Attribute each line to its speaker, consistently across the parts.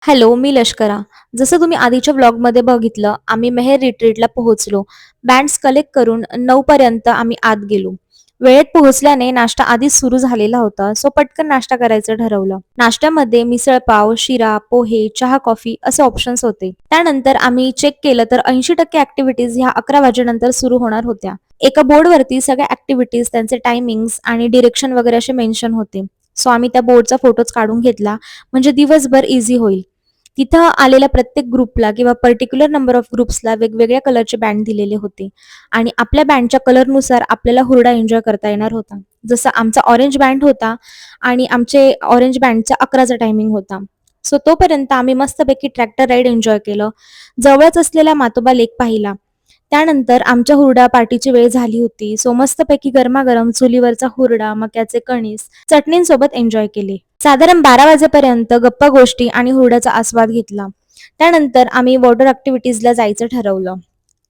Speaker 1: Hello, मी लष्करा. जसं तुम्ही आधीच्या व्लॉगमध्ये बघितलं, आम्ही मेहेर रिट्रीटला पोहोचलो. बँड्स कलेक्ट करून 9 पर्यंत आम्ही आत गेलो. वेळेत पोहोचल्याने नाश्ता आधीच सुरू झालेला होता, सो पटकन नाश्ता करायचं ठरवलं. नाश्त्यामध्ये मिसळ पाव, शिरा, पोहे, चहा, कॉफी असे ऑप्शन्स होते. त्यानंतर आम्ही चेक केलं तर 80% ॲक्टिव्हिटीज ह्या 11 वाजेनंतर सुरू होणार होत्या. एका बोर्डवरती सगळ्या ॲक्टिव्हिटीज, त्यांचे टायमिंग्स आणि डिरेक्शन वगैरे असे मेन्शन होते. सो आम्ही त्या बोर्डचा फोटोच काढून घेतला, म्हणजे दिवसभर इझी होईल. तिथं आलेल्या प्रत्येक ग्रुपला किंवा पर्टिक्युलर नंबर ऑफ ग्रुप्सला वेगवेगळ्या कलरचे बँड दिलेले होते आणि आपल्या बँडच्या कलरनुसार आपल्याला हुरडा एन्जॉय करता येणार होता. जसं आमचा ऑरेंज बँड होता आणि आमचे ऑरेंज बँडचा 11चा टायमिंग होता. सो तोपर्यंत आम्ही मस्तपैकी ट्रॅक्टर राईड एन्जॉय केलं. जवळच असलेला मातोबा लेक पाहिला. त्यानंतर आमच्या हुरडा पार्टीची वेळ झाली होती. सो मस्तपैकी गरमागरम चुलीवरचा हुरडा, मक्याचे कणीस, चटणींसोबत एन्जॉय केले. साधारण 12 वाजेपर्यंत गप्पा गोष्टी आणि हुरड्याचा आस्वाद घेतला. त्यानंतर आम्ही वॉटर ॲक्टिव्हिटीजला जायचं ठरवलं.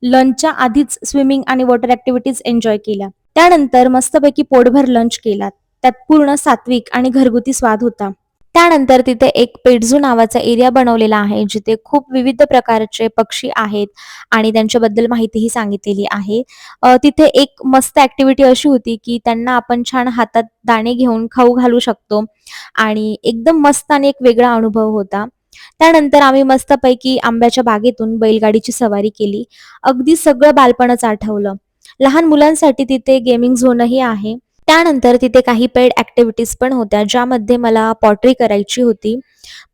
Speaker 1: लंचच्या आधीच स्विमिंग आणि वॉटर ॲक्टिव्हिटीज एन्जॉय केल्या. त्यानंतर मस्तपैकी पोटभर लंच केला. त्यात पूर्ण सात्विक आणि घरगुती स्वाद होता. त्यानंतर तिथे एक पेडझू नावाचा एरिया बनवलेला आहे, जिथे खूप विविध प्रकारचे पक्षी आहेत आणि त्यांच्याबद्दल माहितीही सांगितलेली आहे. तिथे एक मस्त ॲक्टिव्हिटी अशी होती, की त्यांना आपण छान हातात दाणे घेऊन खाऊ घालू शकतो आणि एकदम मस्त आणि एक वेगळा अनुभव होता. त्यानंतर आम्ही मस्तपैकी आंब्याच्या बागेतून बैलगाडीची सवारी केली. अगदी सगळं बालपणच आठवलं. लहान मुलांसाठी तिथे गेमिंग झोनही आहे. त्यानंतर तिथे काही पेड ॲक्टिव्हिटीज पण होत्या, ज्यामध्ये मला पॉटरी करायची होती.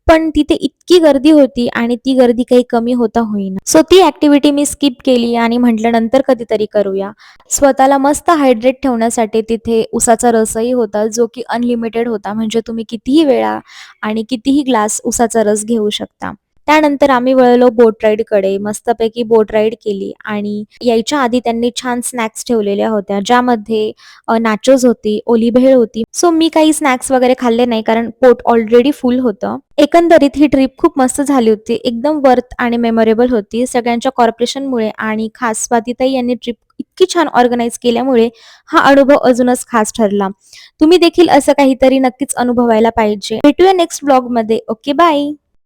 Speaker 1: पण तिथे इतकी गर्दी होती आणि ती गर्दी काही कमी होता होईना. सो ती ॲक्टिव्हिटी मी स्किप केली आणि म्हटलं नंतर कधीतरी करूया. स्वतःला मस्त हायड्रेट ठेवण्यासाठी तिथे उसाचा रसही होता, जो की अनलिमिटेड होता. म्हणजे तुम्ही कितीही वेळा आणि कितीही ग्लास उसाचा रस घेऊ शकता. त्यानंतर आम्ही वळलो बोट राईडकडे. मस्तपैकी बोट राईड केली आणि यायच्या आधी त्यांनी छान स्नॅक्स ठेवलेल्या होत्या, ज्यामध्ये नाचोस होती, ओली भेळ होती. सो मी काही स्नॅक्स वगैरे खाल्ले नाही, कारण पोट ऑलरेडी फुल होतं. एकंदरीत ही ट्रिप खूप मस्त झाली होती. एकदम वर्थ आणि मेमोरेबल होती. सगळ्यांच्या कॉर्पोरेशनमुळे आणि खास स्वातीताई यांनी ट्रिप इतकी छान ऑर्गनाइज केल्यामुळे हा अनुभव अजूनच खास ठरला. तुम्ही देखील असं काहीतरी नक्कीच अनुभवायला पाहिजे. भेटूया नेक्स्ट ब्लॉगमध्ये. Okay, bye.